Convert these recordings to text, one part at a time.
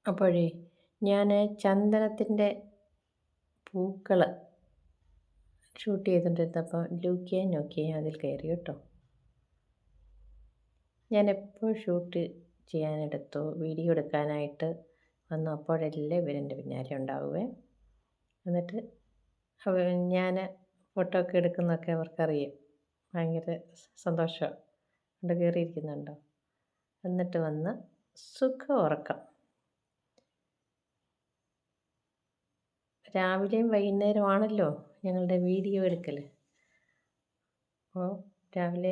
അപ്പോഴേ ഞാൻ ചന്ദനത്തിൻ്റെ പൂക്കൾ ഷൂട്ട് ചെയ്തുകൊണ്ടിരുന്നപ്പോൾ ലൂക്കിയേയും നോക്കിയേയും അതിൽ കയറി കേട്ടോ. ഞാൻ എപ്പോൾ ഷൂട്ട് ചെയ്യാനെടുത്തോ വീഡിയോ എടുക്കാനായിട്ട് വന്നു അപ്പോഴെല്ലാം ഇവരെൻ്റെ പിന്നാലെ ഉണ്ടാവുമേ. എന്നിട്ട് ഞാൻ ഫോട്ടോ ഒക്കെ എടുക്കുന്നതൊക്കെ അവർക്കറിയാം. ഭയങ്കര സന്തോഷമാണ്. അവിടെ കയറിയിരിക്കുന്നുണ്ടോ. എന്നിട്ട് വന്ന് സുഖം ഉറക്കം. രാവിലെയും വൈകുന്നേരമാണല്ലോ ഞങ്ങളുടെ വീഡിയോ എടുക്കൽ. അപ്പോൾ രാവിലെ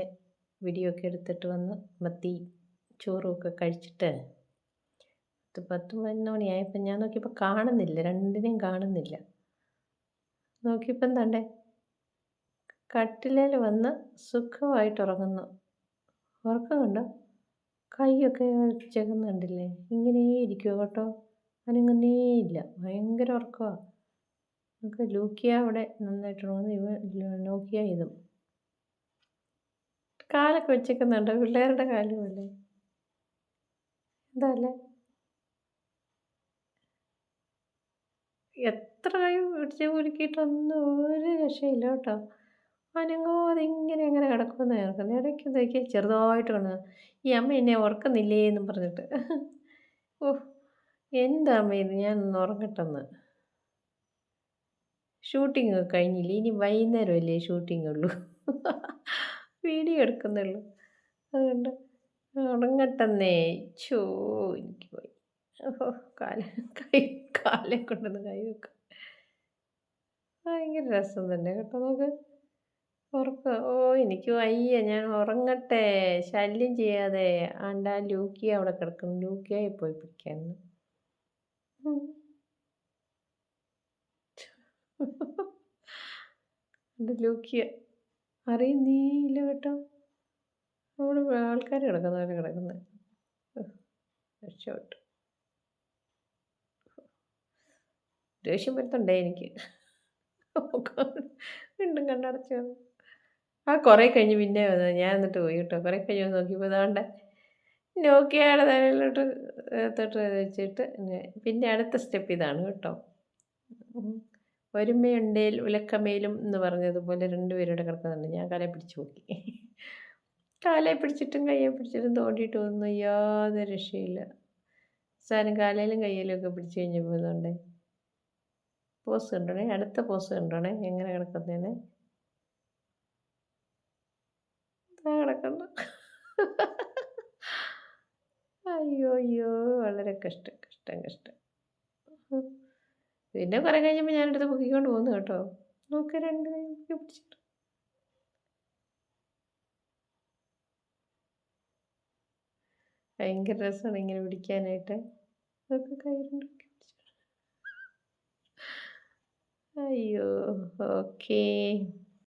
വീഡിയോ ഒക്കെ എടുത്തിട്ട് വന്ന് മത്തി ചോറുമൊക്കെ കഴിച്ചിട്ട് 10-11 മണിയായപ്പോൾ ഞാൻ നോക്കിയപ്പോൾ കാണുന്നില്ല, രണ്ടിനെയും കാണുന്നില്ല. നോക്കിയപ്പം തണ്ടേ കട്ടിലേൽ വന്ന് സുഖമായിട്ട് ഉറങ്ങുന്നു. ഉറക്കം കണ്ടോ, കൈയൊക്കെ വെച്ചേക്കുന്ന കണ്ടില്ലേ, ഇങ്ങനെ ഇരിക്കുമോ കേട്ടോ, അനങ്ങുന്നേയില്ല, ഭയങ്കര ഉറക്കമാണ്. നമുക്ക് ലൂക്കിയ അവിടെ നന്നായിട്ട് ഉറങ്ങുന്നു, നോക്കിയ ഇതും കാലൊക്കെ വെച്ചേക്കുന്നുണ്ടോ, പിള്ളേരുടെ കാല് പോലെ. എന്താ അല്ലേ, എത്ര കൈ പിടിച്ച് കുലുക്കിയിട്ടൊന്നും ഒരു രക്ഷയില്ല കേട്ടോ. അനങ്ങാതെ ഇങ്ങനെ അങ്ങനെ കിടക്കുമെന്ന് കേൾക്കുന്നത്. ഇടയ്ക്ക് ഇതൊക്കെ ചെറുതായിട്ട് കാണുക, ഈ അമ്മ എന്നെ ഉറക്കുന്നില്ലേ എന്നും പറഞ്ഞിട്ട്. ഓഹ്, എന്താ അമ്മ ഇത്, ഞാനൊന്ന് ഉറങ്ങട്ടെന്ന്. ഷൂട്ടിംഗ് ഒക്കെ കഴിഞ്ഞില്ലേ, ഇനി വൈകുന്നേരമല്ലേ ഷൂട്ടിംഗ് ഉള്ളൂ, വീഡിയോ എടുക്കുന്നുള്ളൂ. അതുകൊണ്ട് ഉറങ്ങട്ടെന്നേ. ഛോ, എനിക്ക് പോയി. ഓഹോ, കാലേ കൊണ്ടൊന്ന് കൈ വെക്കാം. ഭയങ്കര രസം തന്നെ കേട്ടോ. നമുക്ക് ഉറക്കം, ഓ എനിക്ക് വയ്യ, ഞാൻ ഉറങ്ങട്ടെ, ശല്യം ചെയ്യാതെ. ആണ്ടാ ലൂക്കിയ അവിടെ കിടക്കുന്നു, ലൂക്കിയായി പോയി പിടിക്കാൻ. എൻ്റെ ലൂക്കിയ അറിയുന്നേയില്ല കേട്ടോ. അവിടെ ആൾക്കാർ കിടക്കുന്ന പോലെ കിടക്കുന്നത്. രക്ഷപ്പെട്ടു. ദേഷ്യം വരുത്തുണ്ടേ എനിക്ക്. വീണ്ടും കണ്ണടച്ച് വന്നു. ആ കുറേ കഴിഞ്ഞ് പിന്നെ വന്നത് ഞാൻ, എന്നിട്ട് പോയി കേട്ടോ. കുറേ കഴിഞ്ഞ് നോക്കിയപ്പോൾ ഇതാണ്ട് നോക്കിയയുടെ തലയിലോട്ട് തൊട്ട് വെച്ചിട്ട് പിന്നെ അടുത്ത സ്റ്റെപ്പ് ഇതാണ് കേട്ടോ. ഒരുമയുണ്ടേൽ ഉലക്കമേലും എന്ന് പറഞ്ഞതുപോലെ രണ്ടുപേരുടെ കിടക്കുന്നുണ്ട്. ഞാൻ കാലെ പിടിച്ച് നോക്കി. കാലെ പിടിച്ചിട്ടും കയ്യെ പിടിച്ചിട്ടും തോണ്ടിയിട്ട് ഒന്നും യാതൊരു രക്ഷയില്ല. സാധനം കാലയിലും കയ്യിലും ഒക്കെ പിടിച്ച് കഴിഞ്ഞപ്പോൾ ഇതുകൊണ്ട് പോസ് കണ്ടോണേ, അടുത്ത പോസ് കണ്ടോണേ എങ്ങനെ കിടക്കുന്നേന്ന്. കിടക്കുന്നു. അയ്യോ അയ്യോ, വളരെ കഷ്ടം കഷ്ടം കഷ്ടം. പിന്നെ കുറേ കഴിഞ്ഞപ്പോൾ ഞാനെടുത്ത് പൊക്കിക്കൊണ്ട് പോന്നു കേട്ടോ. നോക്ക്, രണ്ട് കൈ പൊക്കി പിടിച്ചിട്ട്. ഭയങ്കര രസമാണ് ഇങ്ങനെ പിടിക്കാനായിട്ട്. അതൊക്കെ കൈ കൊണ്ട് പൊക്കി പിടിച്ചിട്ട്. അയ്യോ, ഓക്കേ.